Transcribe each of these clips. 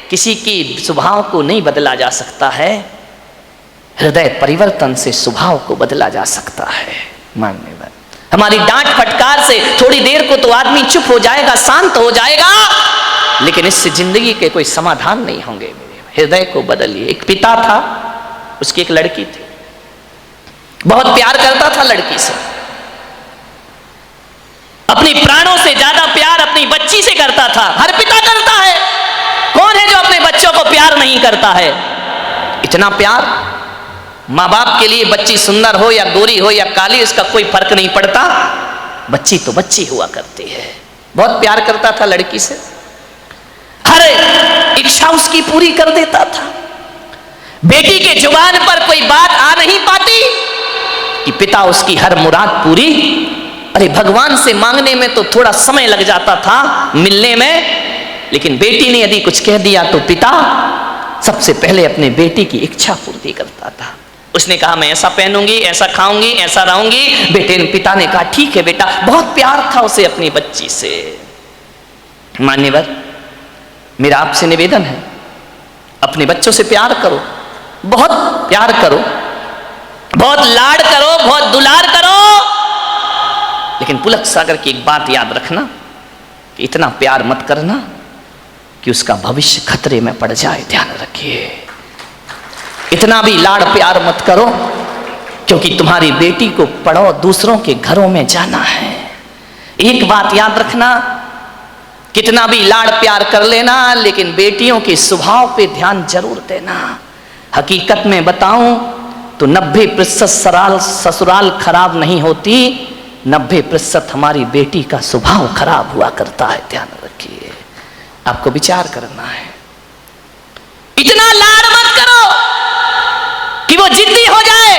किसी की स्वभाव को नहीं बदला जा सकता है, हृदय परिवर्तन से स्वभाव को बदला जा सकता है। मान्यवर, हमारी डांट फटकार से थोड़ी देर को तो आदमी चुप हो जाएगा, शांत हो जाएगा, लेकिन इससे जिंदगी के कोई समाधान नहीं होंगे। मेरे हृदय को बदलिए। एक पिता था, उसकी एक लड़की थी, बहुत प्यार करता था लड़की से, अपनी प्राणों से ज्यादा प्यार अपनी बच्ची से करता था। हर पिता करता है, कौन है जो अपने बच्चों को प्यार नहीं करता है? इतना प्यार माँ बाप के लिए, बच्ची सुंदर हो या गोरी हो या काली, इसका कोई फर्क नहीं पड़ता, बच्ची तो बच्ची हुआ करती है। बहुत प्यार करता था लड़की से, हर इच्छा उसकी पूरी कर देता था। बेटी के जुबान पर कोई बात आ नहीं पाती कि पिता उसकी हर मुराद पूरी। अरे भगवान से मांगने में तो थोड़ा समय लग जाता था, मिलने में, लेकिन बेटी ने यदि कुछ कह दिया तो पिता सबसे पहले अपने बेटी की इच्छा पूर्ति करता था। उसने कहा मैं ऐसा पहनूंगी, ऐसा खाऊंगी, ऐसा रहूंगी। पिता ने कहा ठीक है बेटा। बहुत प्यार था उसे अपनी बच्ची से। मान्यवर, मेरा आपसे निवेदन है, अपने बच्चों से प्यार करो, बहुत प्यार करो, बहुत लाड करो, बहुत दुलार करो, लेकिन पुलक सागर की एक बात याद रखना कि इतना प्यार मत करना कि उसका भविष्य खतरे में पड़ जाए। ध्यान रखिए, इतना भी लाड़ प्यार मत करो क्योंकि तुम्हारी बेटी को पढ़ो, दूसरों के घरों में जाना है। एक बात याद रखना, कितना भी लाड़ प्यार कर लेना, लेकिन बेटियों के स्वभाव पे ध्यान जरूर देना। हकीकत में बताऊं तो 90% ससुराल खराब नहीं होती, 90% हमारी बेटी का स्वभाव खराब हुआ करता है। ध्यान रखिए, आपको विचार करना है। इतना लाड़ मत करो कि वो जिद्दी हो जाए,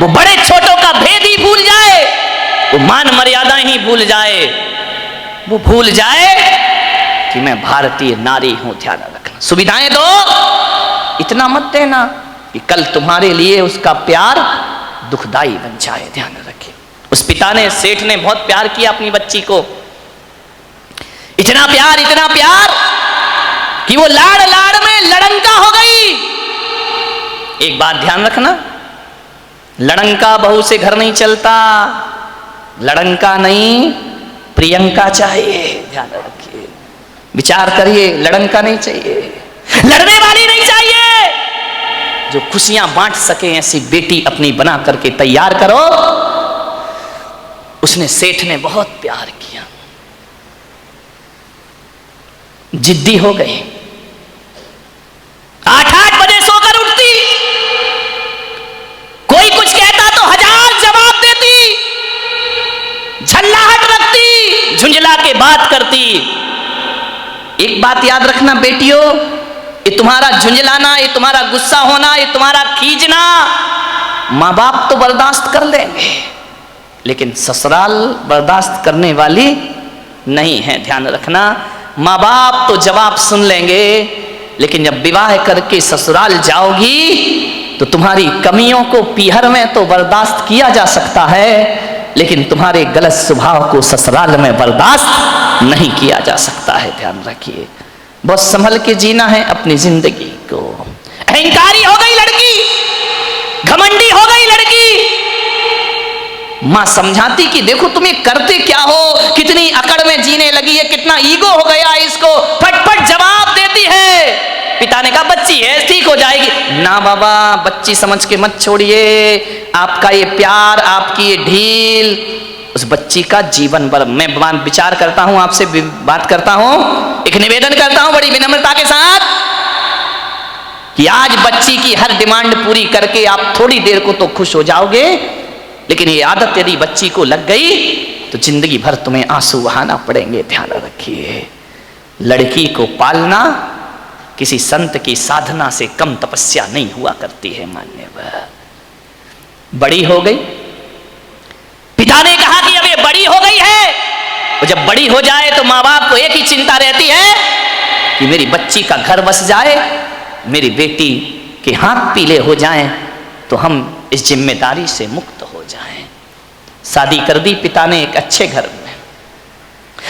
वो बड़े छोटों का भेद ही भूल जाए, वो मान मर्यादा ही भूल जाए, वो भूल जाए कि मैं भारतीय नारी हूं। ध्यान रखना, सुविधाएं दो, इतना मत देना कि कल तुम्हारे लिए उसका प्यार दुखदाई बन जाए। ध्यान रखिए, उस पिता ने, सेठ ने बहुत प्यार किया अपनी बच्ची को, इतना प्यार कि वो लाड़ लाड़ में लड़ंका हो गई। एक बात ध्यान रखना, लड़ंका बहू से घर नहीं चलता, लड़ंका नहीं प्रियंका चाहिए। ध्यान रखिए, विचार करिए, लड़ंका नहीं चाहिए, लड़ने वाली नहीं चाहिए, जो खुशियां बांट सके ऐसी बेटी अपनी बना करके तैयार करो। उसने, सेठ ने बहुत प्यार किया, जिद्दी हो गई, 8-8 बजे सोकर उठती, कोई कुछ कहता तो 1000 जवाब देती, झल्लाहट रखती, झुंझला के बात करती। एक बात याद रखना बेटियों, ये तुम्हारा झुंझलाना, ये तुम्हारा गुस्सा होना, ये तुम्हारा खींचना माँ बाप तो बर्दाश्त कर लेंगे, लेकिन ससुराल बर्दाश्त करने वाली नहीं है। ध्यान रखना, माँ बाप तो जवाब सुन लेंगे, लेकिन जब विवाह करके ससुराल जाओगी तो तुम्हारी कमियों को पीहर में तो बर्दाश्त किया जा सकता है, लेकिन तुम्हारे गलत स्वभाव को ससुराल में बर्दाश्त नहीं किया जा सकता है। ध्यान रखिए, बहुत संभल के जीना है अपनी जिंदगी को। अहंकारी हो गई लड़की, घमंडी हो गई लड़की, मां समझाती कि देखो तुम्हें करते क्या हो, कितनी अकड़ में जीने लगी है, कितना ईगो हो गया इसको, फटफट जवाब देती है। पिता ने कहा बच्ची है, ठीक हो जाएगी। ना बाबा, बच्ची समझ के मत छोड़िए, आपका ये प्यार, आपकी ये ढील उस बच्ची का जीवन भर। मैं विचार करता हूं, आपसे बात करता हूं, एक निवेदन करता हूं बड़ी विनम्रता के साथ कि आज बच्ची की हर डिमांड पूरी करके आप थोड़ी देर को तो खुश हो जाओगे, लेकिन ये आदत यदि बच्ची को लग गई तो जिंदगी भर तुम्हें आंसू बहाना पड़ेंगे। ध्यान रखिए, लड़की को पालना किसी संत की साधना से कम तपस्या नहीं हुआ करती है। मान्यवर, बड़ी हो गई, पिता ने कहा कि अब ये बड़ी हो गई है, और जब बड़ी हो जाए तो माँ बाप को एक ही चिंता रहती है कि मेरी बच्ची का घर बस जाए, मेरी बेटी के हाथ पीले हो जाएं तो हम इस जिम्मेदारी से मुक्त हो जाएं। शादी कर दी पिता ने एक अच्छे घर में,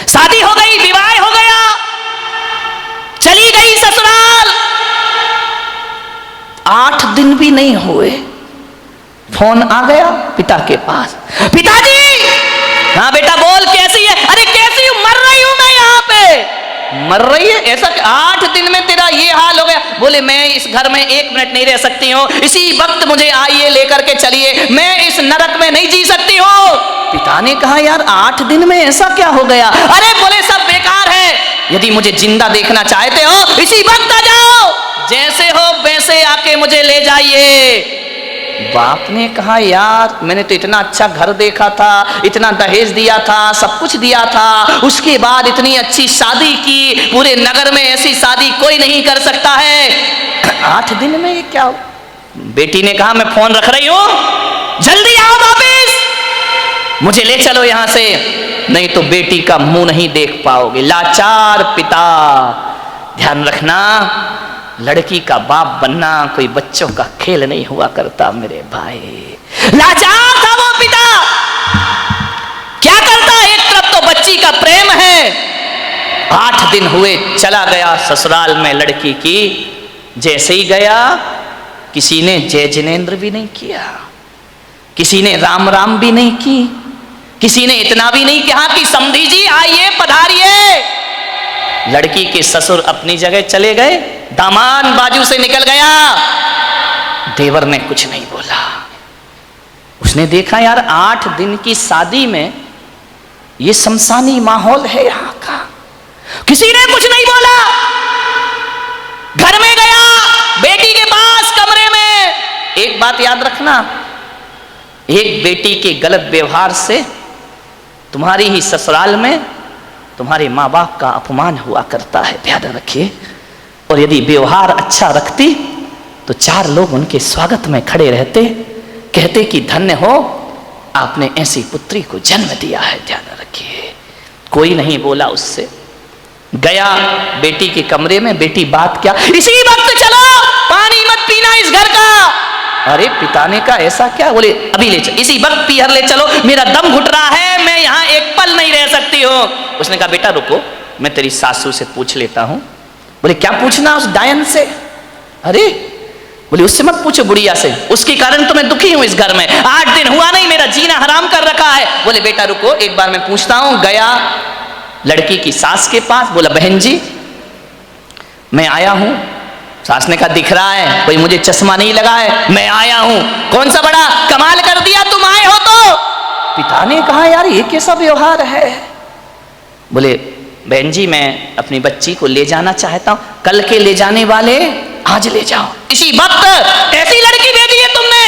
शादी हो गई, विवाह हो गया, चली गई ससुराल। भी नहीं हुए, फोन आ गया पिता के पास, पिताजी। हाँ बेटा बोल, कैसी है? अरे कैसी हूं, मर रही हूं मैं यहाँ पे। मर रही है? ऐसा 8 दिन में तेरा ये हाल हो गया? बोले मैं इस घर में 1 मिनट नहीं रह सकती हूँ, इसी वक्त मुझे आइए लेकर के चलिए, मैं इस नरक में नहीं जी सकती हूँ। पिता ने कहा यार 8 दिन में ऐसा क्या हो गया? अरे बोले सब बेकार है, यदि मुझे जिंदा देखना चाहते हो इसी वक्त आ जाओ, जैसे हो वैसे आके मुझे ले जाइए। बाप ने कहा यार मैंने तो इतना अच्छा घर देखा था, इतना दहेज दिया था, सब कुछ दिया था, उसके बाद इतनी अच्छी शादी की, पूरे नगर में ऐसी शादी कोई नहीं कर सकता है, 8 दिन में ये क्या? बेटी ने कहा मैं फोन रख रही हूं, जल्दी आओ वापिस, मुझे ले चलो यहां से, नहीं तो बेटी का मुंह नहीं देख पाओगे। लाचार पिता। ध्यान रखना, लड़की का बाप बनना कोई बच्चों का खेल नहीं हुआ करता मेरे भाई। लाचार था वो पिता, क्या करता? एक तरफ तो बच्ची का प्रेम है, 8 दिन हुए चला गया ससुराल में लड़की की। जैसे ही गया किसी ने जय जिनेन्द्र भी नहीं किया, किसी ने राम राम भी नहीं की, किसी ने इतना भी नहीं कहा कि समधी जी आइए पधारिए। लड़की के ससुर अपनी जगह चले गए, दामाद बाजू से निकल गया, देवर ने कुछ नहीं बोला। उसने देखा यार 8 दिन की शादी में ये शमशानी माहौल है यहाँ का, किसी ने कुछ नहीं बोला। घर में गया, बेटी के पास कमरे में। एक बात याद रखना, एक बेटी के गलत व्यवहार से तुम्हारी ही ससुराल में तुम्हारे माँ बाप का अपमान हुआ करता है, ध्यान रखिए। और यदि व्यवहार अच्छा रखती तो 4 लोग उनके स्वागत में खड़े रहते, कहते कि धन्य हो आपने ऐसी पुत्री को जन्म दिया है, ध्यान रखिए। कोई नहीं बोला उससे। गया बेटी के कमरे में, बेटी बात क्या, इसी वक्त चलो, पानी मत पीना इस घर का। अरे पिता ने कहा ऐसा क्या? बोले अभी ले चलो, इसी वक्त पीहर ले चलो, मेरा दम घुट रहा है, मैं यहाँ एक पल नहीं रह सकती हूँ। उसने कहा बेटा रुको, मैं तेरी सासू से पूछ लेता हूँ। बोले क्या पूछना उस डायन से? अरे बोले उससे मत पूछो, बुढ़िया से, उसके कारण तो मैं दुखी हूं इस घर में, 8 दिन हुआ नहीं, मेरा जीना हराम कर रखा है। बोले बेटा रुको, एक बार मैं पूछता हूं। गया लड़की की सास के पास, बोला बहन जी मैं आया हूं। सास ने कहा दिख रहा है, कोई मुझे चश्मा नहीं लगा है, मैं आया हूं। कौन सा बड़ा कमाल कर दिया, तुम आए हो तो। पिता ने कहा यार ये कैसा व्यवहार है? बोले बहन जी मैं अपनी बच्ची को ले जाना चाहता हूं, कल के ले जाने वाले आज ले जाओ। इसी वक्त ऐसी लड़की भेजी है तुमने,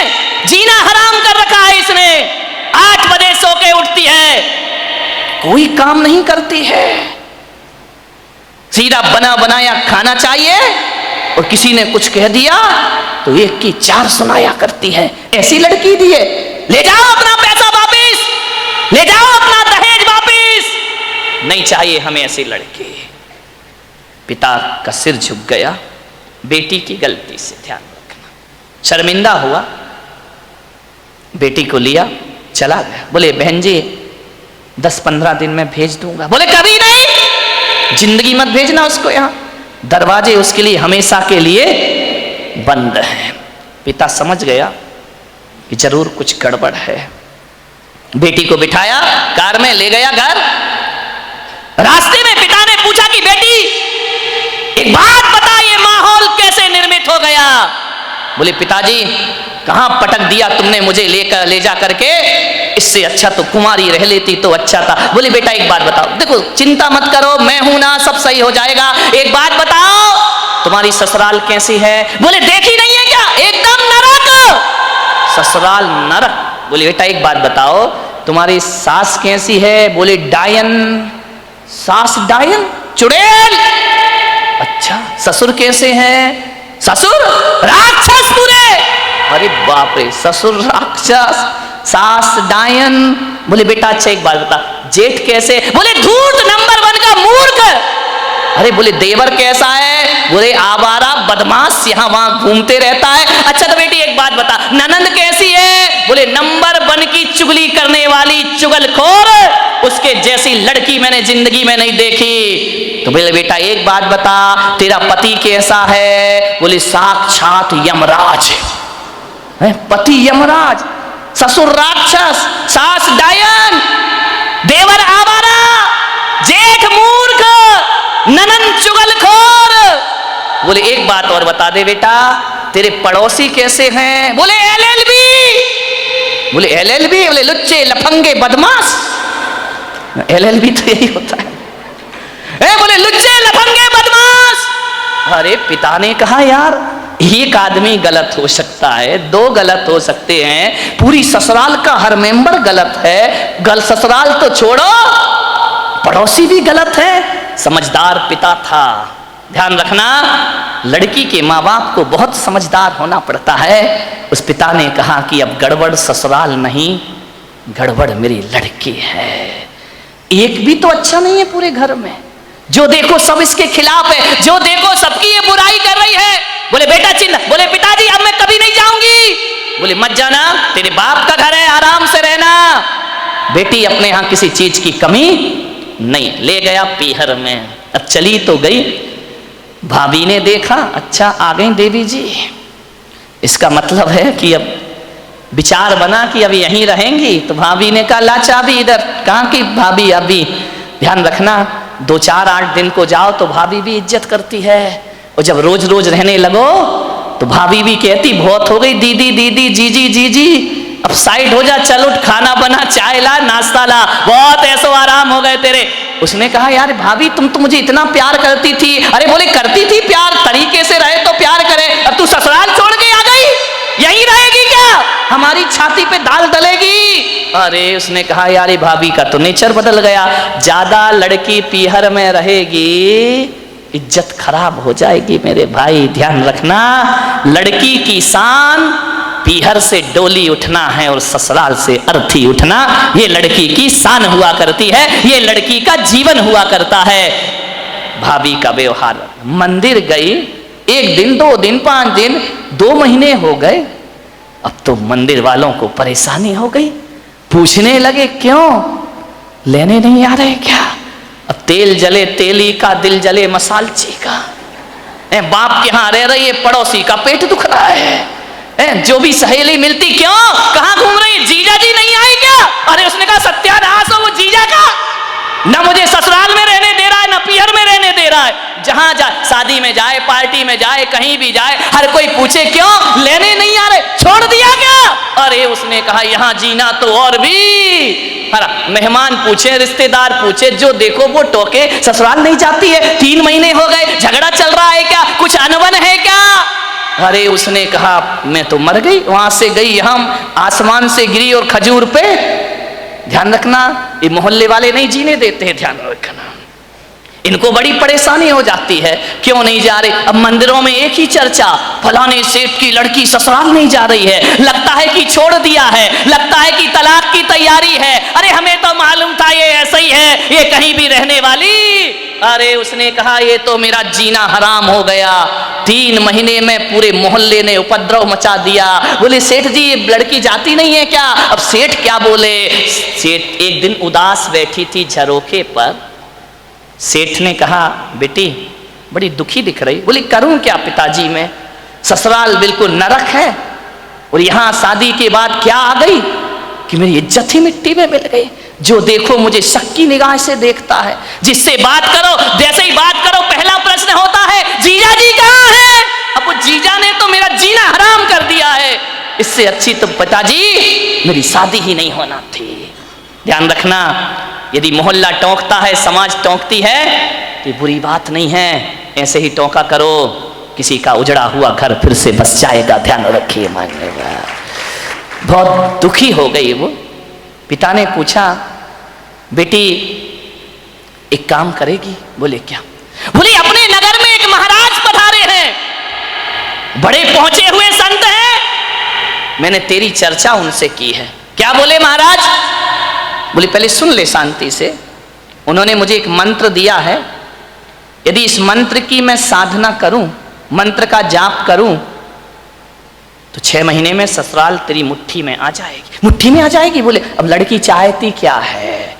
जीना हराम कर रखा है इसने, 8 बजे सो के उठती है, कोई काम नहीं करती है, सीधा बना बनाया खाना चाहिए, और किसी ने कुछ कह दिया तो 1 की 4 सुनाया करती है। ऐसी लड़की दी है, ले जाओ अपना पैसा वापिस, ले जाओ अपना दहेज वापिस, नहीं चाहिए हमें ऐसी लड़की। पिता का सिर झुक गया बेटी की गलती से, ध्यान रखना। शर्मिंदा हुआ, बेटी को लिया चला गया। बोले बहन जी 10-15 दिन में भेज दूंगा। बोले कभी नहीं, जिंदगी मत भेजना उसको यहाँ, दरवाजे उसके लिए हमेशा के लिए बंद हैं। पिता समझ गया कि जरूर कुछ गड़बड़ है। बेटी को बिठाया, कार में ले गया घर। रास्ते में पिता ने पूछा कि बेटी एक बात बता, ये माहौल कैसे निर्मित हो गया? बोले पिताजी कहां पटक दिया तुमने मुझे ले जा करके, इससे अच्छा तो कुमारी रह लेती तो अच्छा था। बोले बेटा एक बात बताओ, देखो चिंता मत करो, मैं हूं ना, सब सही हो जाएगा। एक बात बताओ तुम्हारी ससुराल कैसी है? बोले देखी नहीं है क्या, एकदम नरक, ससुराल नरक। बोले बेटा एक बात बताओ तुम्हारी सास कैसी है? बोले डायन। सास डायन, चुड़ैल। अच्छा ससुर कैसे हैं? ससुर राक्षस पूरे। अरे बाप रे, ससुर राक्षस, सास डायन। बोले बेटा अच्छा एक बात बता, जेठ कैसे? बोले धूर्त नंबर 1 का मूर्ख। अरे बोले देवर कैसा है? बोले आवारा बदमाश, यहाँ वहां घूमते रहता है। अच्छा तो बेटी एक बात बता, ननंद कैसी है? बोले नंबर 1 की चुगली करने वाली चुगलखोर, उसके जैसी लड़की मैंने जिंदगी में नहीं देखी। तो बोले बेटा एक बात बता, तेरा पति कैसा है? बोले साक्षात यमराज। पति यमराज, ससुर राक्षस, सास डायन, देवर आवारा, जेठ मूर्ख, ननंद चुगलखोर। बोले एक बात और बता दे बेटा, तेरे पड़ोसी कैसे हैं? बोले LLB। बोले LLB? बोले लुच्चे लफंगे बदमाश। LLB तो यही होता है। बोले लुच्चे लफंगे बदमाश। अरे पिता ने कहा यार एक आदमी गलत हो सकता है, दो गलत हो सकते हैं, पूरी ससुराल का हर मेंबर गलत है। ससुराल तो छोड़ो, पड़ोसी भी गलत है। समझदार पिता था। ध्यान रखना, लड़की के माँ बाप को बहुत समझदार होना पड़ता है। उस पिता ने कहा कि अब गड़बड़ ससुराल नहीं, गड़बड़ मेरी लड़की है। एक भी तो अच्छा नहीं है पूरे घर में, जो देखो सब इसके खिलाफ है, जो देखो सबकी ये बुराई कर रही है। बोले बेटा चिल्ला, बोले पिताजी अब मैं कभी नहीं जाऊंगी। बोले मत जाना, तेरे बाप का घर है, आराम से रहना। बेटी अपने यहां किसी चीज की कमी नहीं। ले गया पीहर में। अब चली तो गई, भाभी ने देखा अच्छा आ गई देवी जी, इसका मतलब है कि अब विचार बना कि अब यहीं रहेंगी। तो भाभी ने कहा ला चाबी इधर। कहाँ की भाभी? अभी ध्यान रखना 2-4-8 दिन को जाओ तो भाभी भी इज्जत करती है, और जब रोज रोज रहने लगो तो भाभी भी कहती बहुत हो गई दीदी दीदी, जीजी जीजी, अब साइड हो जा, चल उठ, खाना बना, चाय ला, नाश्ता ला, बहुत ऐसो आराम हो गए तेरे। उसने कहा यार भाभी तुम तो मुझे इतना प्यार करती थी। अरे बोले करती थी प्यार, तरीके से रहे तो प्यार करे, अब तू ससुराल छोड़ के आ गई, यहीं रहेगी क्या? हमारी छाती पे दाल डलेगी। अरे उसने कहा यार भाभी का तो नेचर बदल गया, ज्यादा लड़की पीहर में रहेगी इज्जत खराब हो जाएगी मेरे भाई। ध्यान रखना, लड़की की शान पीहर से डोली उठना है और ससुराल से अर्थी उठना, ये लड़की की शान हुआ करती है, ये लड़की का जीवन हुआ करता है। भाभी का व्यवहार, मंदिर गई 1 दिन 2 दिन 5 दिन 2 महीने हो गए, अब तो मंदिर वालों को परेशानी हो गई, पूछने लगे क्यों लेने नहीं आ रहे क्या? अब तेल जले तेली का, दिल जले मसालची का। बाप के यहां रह रही है, पड़ोसी का पेट दुख रहा है। जो भी सहेली मिलती क्यों, कहां घूम रही, जीजा जी नहीं आए क्या? अरे उसने कहा सत्यानाश हो वो जीजा का, ना मुझे ससुराल में रहने दे रहा है, ना पीहर में रहने दे रहा है। जहां जाए, शादी में जाए, पार्टी में जाए, कहीं भी जाए, हर कोई पूछे क्यों लेने नहीं आ रहे, छोड़ दिया क्या? अरे उसने कहा यहां जीना तो और भी। मेहमान पूछे, रिश्तेदार पूछे, जो देखो वो टोके, ससुराल नहीं जाती है, 3 महीने हो गए, झगड़ा चल रहा है क्या, कुछ अनबन है क्या? अरे उसने कहा मैं तो मर गई, वहां से गई, हम आसमान से गिरी और खजूर पे। ध्यान रखना, ये मोहल्ले वाले नहीं जीने देते हैं, ध्यान रखना, इनको बड़ी परेशानी हो जाती है, क्यों नहीं जा रहे? अब मंदिरों में एक ही चर्चा, फलाने सेठ की लड़की ससुराल नहीं जा रही है, लगता है कि छोड़ दिया है, लगता है कि तलाक की तैयारी है। अरे हमें तो मालूम था ये ऐसा ही है, ये कहीं भी रहने वाली। अरे उसने कहा ये तो मेरा जीना हराम हो गया, 3 महीने में पूरे मोहल्ले ने उपद्रव मचा दिया। बोले सेठ जी ये लड़की जाती नहीं है क्या? अब सेठ क्या बोले? सेठ एक दिन उदास बैठी थी झरोखे पर, सेठ ने कहा बेटी बड़ी दुखी दिख रही। बोली करूं क्या पिताजी, मैं ससुराल बिल्कुल नरक है, और यहां शादी के बाद क्या आ गई कि मेरी इज्जत ही मिट्टी में मिल गई। जो देखो मुझे शक की निगाह से देखता है, जिससे बात करो जैसे ही बात करो पहला प्रश्न होता है जीजा जी कहाँ है? अब वो जीजा ने तो मेरा जीना हराम कर दिया है, इससे अच्छी तो पिताजी मेरी शादी ही नहीं होना थी। ध्यान रखना, यदि मोहल्ला टोंकता है, समाज टोंकती है, तो बुरी बात नहीं है, ऐसे ही टोंका करो, किसी का उजड़ा हुआ घर फिर से बस जाएगा। ध्यान रखिए, मानिएगा। बहुत दुखी हो गई वो। पिता ने पूछा बेटी एक काम करेगी? बोले क्या? बोले अपने नगर में एक महाराज पधारे हैं, बड़े पहुंचे हुए संत हैं, मैंने तेरी चर्चा उनसे की है। क्या बोले महाराज? बोले पहले सुन ले शांति से। उन्होंने मुझे एक मंत्र दिया है, यदि इस मंत्र की मैं साधना करूं, मंत्र का जाप करूं, तो 6 महीने में ससुराल तेरी मुट्ठी में आ जाएगी। मुट्ठी में आ जाएगी? बोले अब लड़की चाहती क्या है?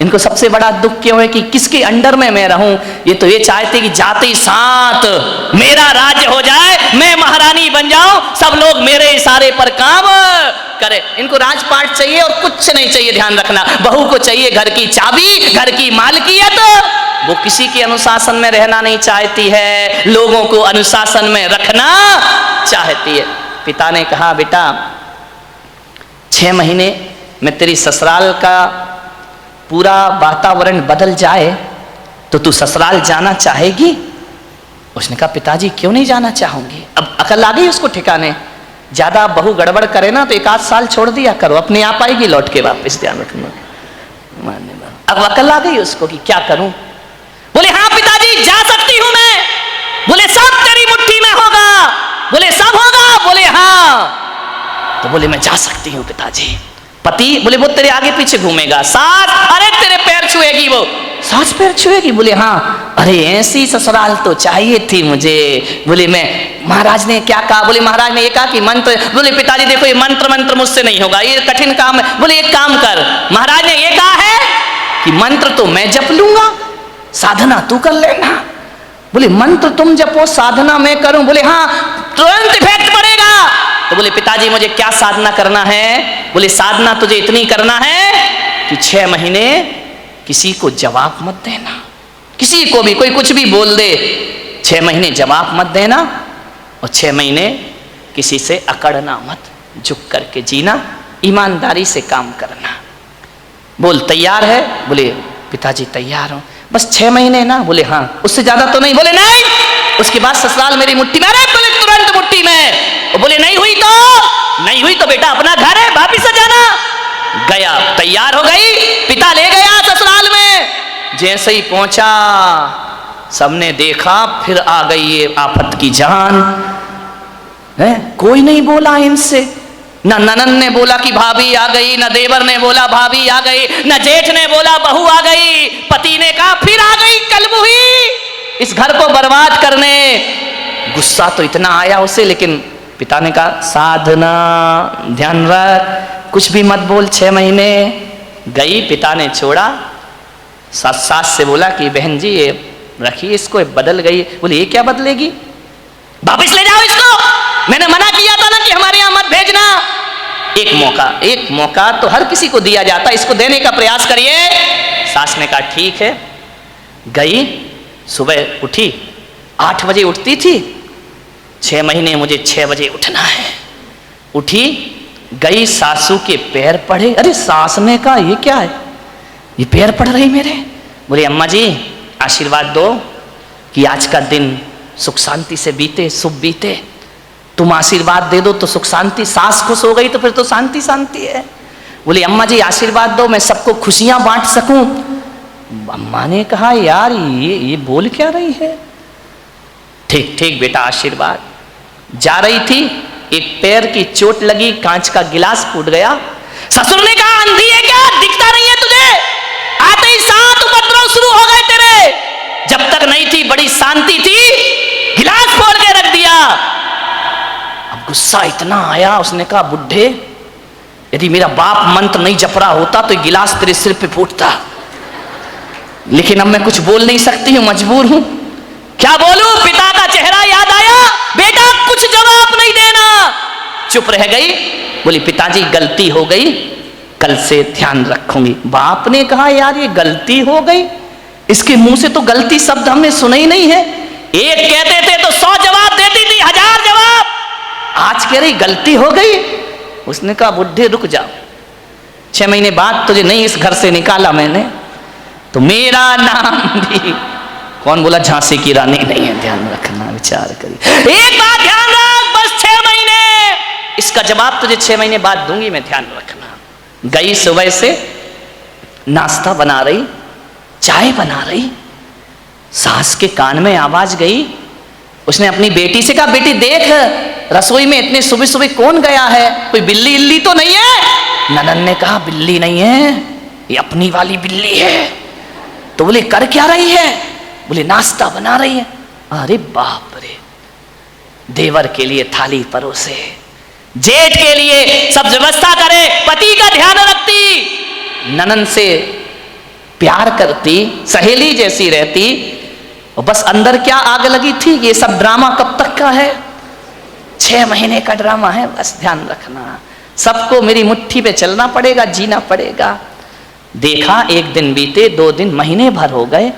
इनको सबसे बड़ा दुख क्यों है कि किसके अंडर में मैं रहूं? ये तो ये चाहते कि जाते साथ मेरा राज्य हो जाए, मैं महारानी बन जाऊं, सब लोग मेरे इशारे पर काम करे। इनको राजपाट चाहिए और कुछ नहीं चाहिए। ध्यान रखना, बहू को चाहिए घर की चाबी, घर की मालकियत। वो किसी के अनुशासन में रहना नहीं चाहती है, लोगों को अनुशासन में रखना चाहती है। पिता ने कहा, बेटा 6 महीने में तेरी ससुराल का पूरा वातावरण बदल जाए तो तू ससुराल जाना चाहेगी? उसने कहा, पिताजी क्यों नहीं जाना चाहूंगी। अब अकल आ गई उसको ठिकाने। ज्यादा बहू गड़बड़ करे ना तो 1 साल छोड़ दिया करो, अपने आप आएगी लौट के वापस। ध्यान रखना। अब अकल आ गई उसको कि क्या करूं। बोले, हाँ पिताजी जा सकती हूं मैं। बोले, सब तेरी मुट्ठी में होगा। बोले, सब होगा। बोले, हाँ। तो बोले, मैं जा सकती हूं पिताजी। पति बोले, वो तेरे आगे पीछे घूमेगा। सास, अरे तेरे पैर छुएगी। वो सास पैर छुएगी। बोले, हाँ। अरे ऐसी ससुराल तो चाहिए थी मुझे। बोले, मैं महाराज ने क्या कहा? बोले, महाराज ने ये कहा कि मंत्र। बोले, पिताजी देखो ये मंत्र मुझसे नहीं होगा, ये कठिन काम है। बोले, एक काम कर, महाराज ने ये कहा है कि मंत्र तो मैं जप लूंगा, साधना तू कर लेना। बोले, मंत्र तुम जपो, साधना मैं करूं। बोले, हाँ, तुरंत इफेक्ट पड़ेगा। तो बोले, पिताजी मुझे क्या साधना करना है? बोले, साधना तुझे इतनी करना है कि 6 महीने किसी को जवाब मत देना, किसी को भी कोई कुछ भी बोल दे, 6 महीने जवाब मत देना, और 6 महीने किसी से अकड़ना मत, झुक करके जीना, ईमानदारी से काम करना। बोल, तैयार है? बोले, पिताजी तैयार हूं, बस 6 महीने ना। बोले, हाँ, उससे ज्यादा तो नहीं। बोले, नहीं, उसके बाद ससुराल मेरी मुट्ठी में। अरे बोले, तुरंत मुट्ठी में। बोले, नहीं हुई तो बेटा अपना घर है, वापिस से जाना। गया, तैयार हो गई, पिता ले गया ससुराल में। जैसे ही पहुंचा, सबने देखा, फिर आ गई ये आफत की जान है। कोई नहीं बोला इनसे, न ननन ने बोला कि भाभी आ गई, न देवर ने बोला भाभी आ गई, न जेठ ने बोला बहू आ गई। पति ने कहा, फिर आ गई कलबुही इस घर को बर्बाद करने। गुस्सा तो इतना आया उसे, लेकिन पिता ने कहा, साधना, ध्यान रख, कुछ भी मत बोल। 6 महीने गई, पिता ने छोड़ा। सास से बोला कि बहन जी ये रखिए, इसको बदल गई। बोले, ये क्या बदलेगी? वापिस ले जाओ इसको, मैंने मना किया था ना कि हमारे यहां मत भेजना। एक मौका तो हर किसी को दिया जाता, इसको देने का प्रयास करिए। सास ने कहा, ठीक है। गई, सुबह उठी, 8 बजे उठती थी। 6 महीने मुझे 6 बजे उठना है। उठी, गई, सासू के पैर पड़े। अरे सास ने कहा, ये क्या है, ये पैर पड़ रही मेरे। बोले, अम्मा जी आशीर्वाद दो कि आज का दिन सुख शांति से बीते, शुभ बीते। तुम आशीर्वाद दे दो तो सुख शांति। सास खुश हो गई तो फिर तो शांति शांति है। बोले, अम्मा जी आशीर्वाद दो, मैं सबको खुशियां बांट सकूं। अम्मा ने कहा, यार ये बोल क्या रही है? ठीक ठीक बेटा, आशीर्वाद। जा रही थी, एक पैर की चोट लगी, कांच का गिलास फूट गया। ससुर ने कहा, अंधी है क्या, दिखता नहीं है तुझे? आते ही 7 उपद्रव शुरू हो गए तेरे। जब तक नहीं थी बड़ी शांति थी, गिलास फोड़ के रख दिया। अब गुस्सा इतना आया, उसने कहा, बुढ़े यदि मेरा बाप मंत्र नहीं जप रहा होता तो गिलास तेरे सिर पे फूटता, लेकिन अब मैं कुछ बोल नहीं सकती हूं, मजबूर हूं। क्या बोलूं? पिता का चेहरा याद आया। बेटा कुछ जवाब नहीं देना, चुप रह गई। बोली, पिताजी गलती हो गई, कल से ध्यान रखूंगी। बाप ने कहा, यार ये गलती हो गई, इसके मुंह से तो गलती शब्द हमने सुना ही नहीं है। एक कहते थे तो 100 जवाब देती थी, 1000 जवाब। आज कह रही गलती हो गई। उसने कहा, बुढ़े रुक जाओ, 6 महीने बाद तुझे नहीं इस घर से निकाला मैंने तो मेरा नाम भी, कौन बोला झांसी की रानी नहीं है। ध्यान रखना, विचार करिए, एक बात ध्यान रख, बस 6 महीने, इसका जवाब तुझे 6 महीने बाद दूंगी मैं, ध्यान रखना। गई, सुबह से नाश्ता बना रही, चाय बना रही, सास के कान में आवाज गई। उसने अपनी बेटी से कहा, बेटी देख रसोई में इतने सुबह सुबह कौन गया है, कोई बिल्ली इल्ली तो नहीं है? ननन ने कहा, बिल्ली नहीं है, ये अपनी वाली बिल्ली है। तो बोले, कर क्या रही है? बोले, नाश्ता बना रही है। अरे बाप रे, देवर के लिए थाली परोसे, जेठ के लिए सब व्यवस्था करे, पति का ध्यान रखती। ननन से प्यार करती, सहेली जैसी रहती, और बस अंदर क्या आग लगी थी, ये सब ड्रामा कब तक का है, 6 महीने का ड्रामा है, बस ध्यान रखना, सबको मेरी मुट्ठी पे चलना पड़ेगा, जीना पड़ेगा। देखा 1 दिन बीते, 2 दिन, महीने भर हो गए,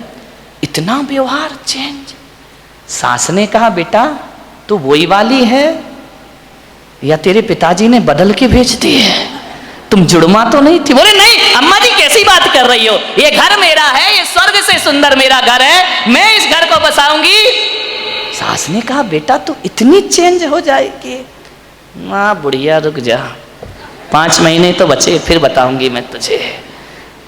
इतना व्यवहार चेंज। सास ने कहा बेटा तू वही वाली है या तेरे पिताजी ने बदल के भेज दी है, तुम जुड़मा तो नहीं थी। बोले नहीं अम्मा जी कैसी बात कर रही हो, ये घर मेरा है, ये स्वर्ग से सुंदर मेरा घर है, मैं इस घर को बसाऊंगी। सास ने कहा बेटा तू इतनी चेंज हो जाएगी। माँ बुढ़िया रुक जा, 5 महीने तो बचे, फिर बताऊंगी मैं तुझे।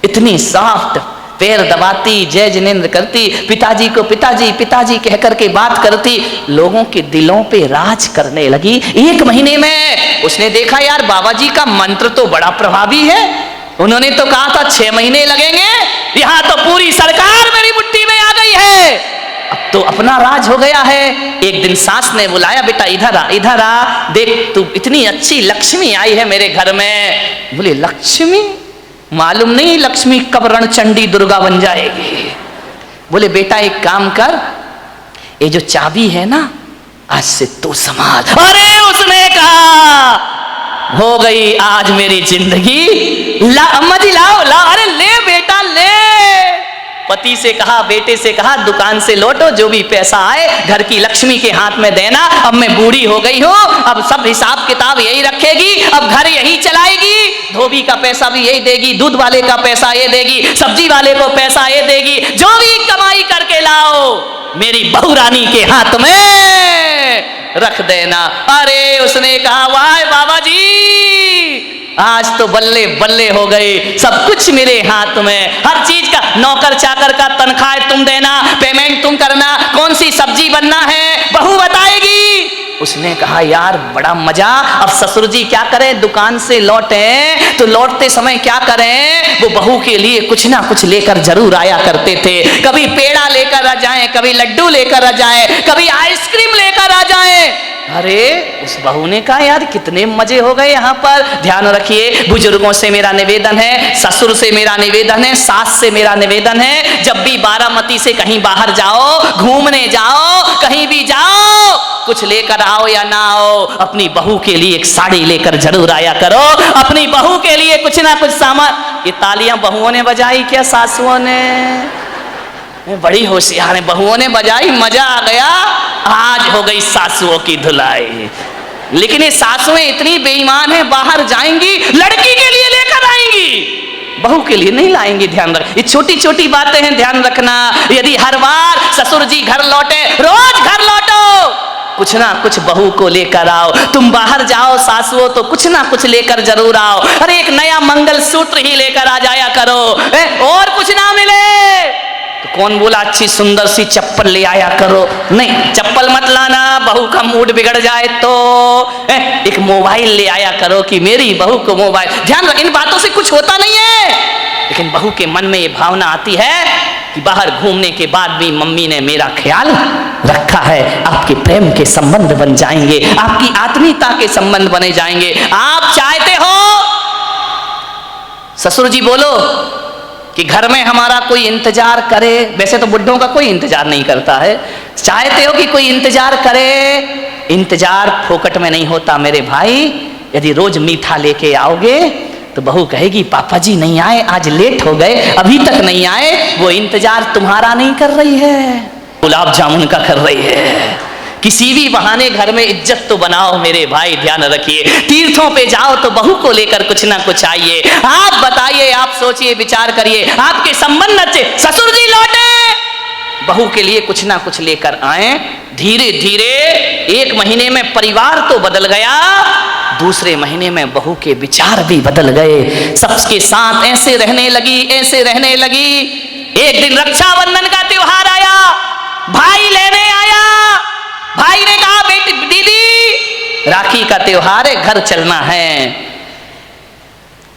इतनी सॉफ्ट, पैर दबाती, जय जिनेंद्र करती, पिताजी को पिताजी पिताजी कह करके बात करती, लोगों के दिलों पे राज करने लगी। 1 महीने में उसने देखा यार बाबा जी का मंत्र तो बड़ा प्रभावी है, उन्होंने तो कहा था 6 महीने लगेंगे, यहां तो पूरी सरकार मेरी मुट्ठी में आ गई है, अब तो अपना राज हो गया है। एक दिन सास ने बुलाया बेटा इधर आ, इधर आ, देख तू इतनी अच्छी लक्ष्मी आई है मेरे घर में। बोले लक्ष्मी, मालूम नहीं लक्ष्मी कब रणचंडी दुर्गा बन जाएगी। बोले बेटा एक काम कर, ये जो चाबी है ना आज से तू संभाल। अरे उसने कहा हो गई आज मेरी जिंदगी, ला अम्मा जी लाओ लाओ, अरे ले बेटा ले। पति से कहा, बेटे से कहा दुकान से लौटो, जो भी पैसा आए घर की लक्ष्मी के हाथ में देना, अब मैं बूढ़ी हो गई हूँ, अब सब हिसाब किताब यही रखेगी, अब घर यही चलाएगी, धोबी का पैसा भी यही देगी, दूध वाले का पैसा ये देगी, सब्जी वाले को पैसा ये देगी, जो भी कमाई करके लाओ मेरी बहू रानी के हाथ में रख देना। अरे उसने कहा वाह बाबा जी आज तो बल्ले बल्ले हो गए, सब कुछ मेरे हाथ में, हर चीज का, नौकर चाकर का तनख्वाह तुम देना, पेमेंट तुम करना, कौन सी सब्जी बनना है बहू बताएगी। उसने कहा यार बड़ा मजा। अब ससुर जी क्या करें, दुकान से लौटे तो लौटते समय क्या करें, वो बहू के लिए कुछ ना कुछ लेकर जरूर आया करते थे। कभी पेड़ा लेकर आ जाए, कभी लड्डू लेकर आ जाए, कभी आइसक्रीम लेकर आ जाए। अरे उस बहू ने कहा यार कितने मजे हो गए यहाँ पर। ध्यान रखिए, बुजुर्गों से मेरा निवेदन है, ससुर से मेरा निवेदन है, सास से मेरा निवेदन है, जब भी बारामती से कहीं बाहर जाओ, घूमने जाओ, कहीं भी जाओ, कुछ लेकर आओ या ना आओ, अपनी बहू के लिए एक साड़ी लेकर जरूर आया करो, अपनी बहू के लिए कुछ ना कुछ सामान। ये तालियां बहुओं ने बजाई क्या सासुओं ने? बड़ी होशियार है, बहुओं ने बजाई, मजा आ गया। आज हो गई सासुओं की धुलाई। लेकिन ये सासुएं इतनी बेईमान है, बाहर जाएंगी लड़की के लिए लेकर आएंगी, बहू के लिए नहीं लाएंगी। ध्यान रख, ये छोटी छोटी बातें हैं, ध्यान रखना। यदि हर बार ससुर जी घर लौटे, रोज घर लौटो, कुछ ना कुछ बहू को लेकर आओ। तुम बाहर जाओ सासुओं तो कुछ ना कुछ लेकर जरूर आओ। अरे एक नया मंगल सूत्र ही लेकर आ जाया करो, और कुछ ना मिले तो कौन बोला अच्छी सुंदर सी चप्पल ले आया करो, नहीं चप्पल मत लाना, बहू का मूड बिगड़ जाए तो। एक मोबाइल ले आया करो कि मेरी बहू को मोबाइल। ध्यान रख, इन बातों से कुछ होता नहीं है, लेकिन बहू के मन में ये भावना आती है कि बाहर घूमने के बाद भी मम्मी ने मेरा ख्याल रखा है। आपके प्रेम के संबंध बन जाएंगे, आपकी आत्मीयता के संबंध बने जाएंगे। आप चाहते हो ससुर जी बोलो कि घर में हमारा कोई इंतजार करे, वैसे तो बुड्ढों का कोई इंतजार नहीं करता है, चाहते हो कि कोई इंतजार करे। इंतजार फोकट में नहीं होता मेरे भाई। यदि रोज मीठा लेके आओगे तो बहू कहेगी पापा जी नहीं आए, आज लेट हो गए, अभी तक नहीं आए। वो इंतजार तुम्हारा नहीं कर रही है, गुलाब जामुन का कर रही है। किसी भी बहाने घर में इज्जत तो बनाओ मेरे भाई, ध्यान रखिए। तीर्थों पे जाओ तो बहू को लेकर कुछ ना कुछ आइए। आप बताइए, आप सोचिए, विचार करिए, आपके संबंध अच्छे, ससुर जी लौटे, बहू के लिए कुछ ना कुछ लेकर आए। धीरे धीरे 1 महीने में परिवार तो बदल गया, दूसरे महीने में बहू के विचार भी बदल गए। सबके साथ ऐसे रहने लगी, ऐसे रहने लगी। एक दिन रक्षाबंधन का त्योहार आया, भाई लेने आया। भाई ने कहा बेटी दीदी राखी का त्योहार है, घर चलना है।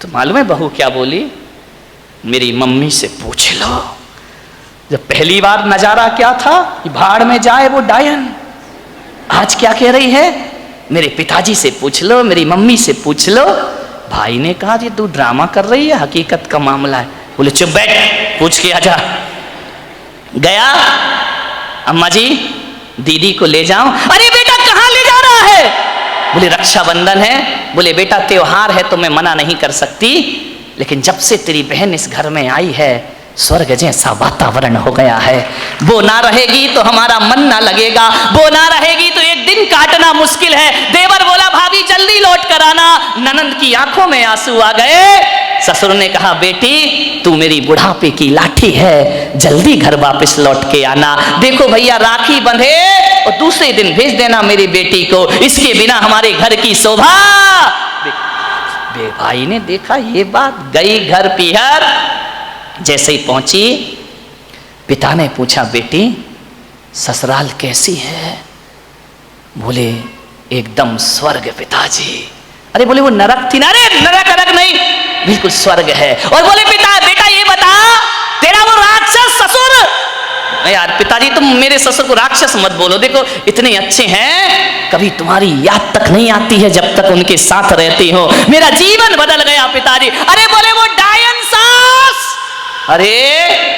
तो मालूम है बहू क्या बोली? मेरी मम्मी से पूछ लो। जब पहली बार नजारा क्या था, भाड़ में जाए वो डायन, आज क्या कह रही है? मेरे पिताजी से पूछ लो, मेरी मम्मी से पूछ लो। भाई ने कहा ये तू ड्रामा कर रही है, हकीकत का मामला है। बोले चुप बैठ, पूछ के आजा। गया, अम्मा जी दीदी को ले जाओ। अरे बेटा कहाँ ले जा रहा है? बोले रक्षाबंधन है। बोले बेटा त्योहार है तो मैं मना नहीं कर सकती, लेकिन जब से तेरी बहन इस घर में आई है स्वर्ग जैसा वातावरण हो गया है। वो ना रहेगी तो हमारा मन ना लगेगा, वो ना रहेगी तो एक दिन काटना मुश्किल है। देवर बोला भाभी जल्दी लौट कर आना। ननंद की आंखों में आंसू आ गए। ससुर ने कहा बेटी तू मेरी बुढ़ापे की लाठी है, जल्दी घर वापस लौट के आना। देखो भैया राखी बंधे और दूसरे दिन भेज देना मेरी बेटी को, इसके बिना हमारे घर की शोभा। भाई ने देखा ये बात, गई घर पीहर। जैसे ही पहुंची पिता ने पूछा बेटी ससुराल कैसी है? बोले एकदम स्वर्ग पिताजी। अरे बोले वो नरक थी ना? अरे नरक नरक नहीं, बिल्कुल स्वर्ग है। और बोले पिता बेटा ये बता तेरा वो राक्षस ससुर। यार पिताजी तुम मेरे ससुर को राक्षस मत बोलो, देखो इतने अच्छे हैं, कभी तुम्हारी याद तक नहीं आती है जब तक उनके साथ रहती हो। मेरा जीवन बदल गया पिताजी। अरे बोले वो डायन सास। अरे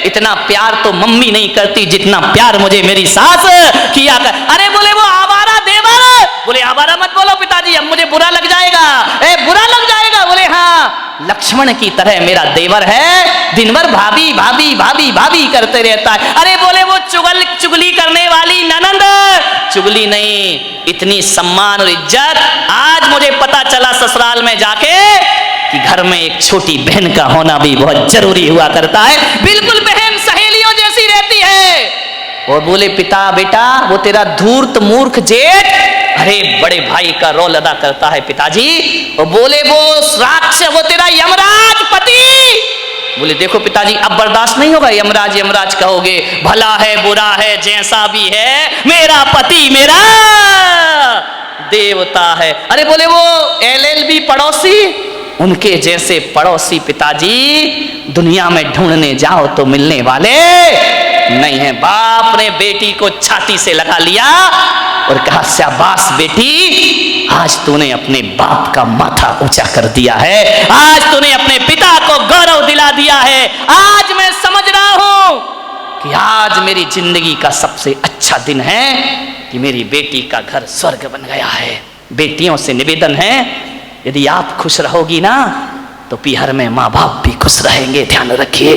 इतना प्यार तो मम्मी नहीं करती जितना प्यार मुझे मेरी सास किया कर। अरे बोले वो आवारा देवर। बोले आवारा मत बोलो पिताजी, अब मुझे बुरा लग जाएगा। बुरा लग जाएगा? बोले हाँ लक्ष्मण की तरह मेरा देवर है, दिन भर भाभी भाभी भाभी भाभी करते रहता है। अरे बोले वो चुगली करने वाली ननंद। चुगली नहीं, इतनी सम्मान और इज्जत आज मुझे पता चला ससुराल में जाके कि घर में एक छोटी बहन का होना भी बहुत जरूरी हुआ करता है। बिल्कुल बहन सहेलियों जैसी रहती है। और बोले पिता बेटा वो तेरा धूर्त मूर्ख जेठ अरे बड़े भाई का रोल अदा करता है पिताजी। और बोले वो राक्षस वो तेरा यमराज पति। बोले देखो पिताजी अब बर्दाश्त नहीं होगा, यमराज यमराज कहोगे, भला है बुरा है जैसा भी है मेरा पति मेरा देवता है। अरे बोले वो LLB पड़ोसी, उनके जैसे पड़ोसी पिताजी दुनिया में ढूंढने जाओ तो मिलने वाले नहीं है। बाप ने बेटी को छाती से लगा लिया और कहा शाबाश बेटी, आज तूने अपने बाप का माथा ऊंचा कर दिया है, आज तूने अपने पिता को गौरव दिला दिया है। आज मैं समझ रहा हूं कि आज मेरी जिंदगी का सबसे अच्छा दिन है कि मेरी बेटी का घर स्वर्ग बन गया है। बेटियों से निवेदन है यदि आप खुश रहोगी ना तो पीहर में माँ बाप भी खुश रहेंगे, ध्यान रखिए।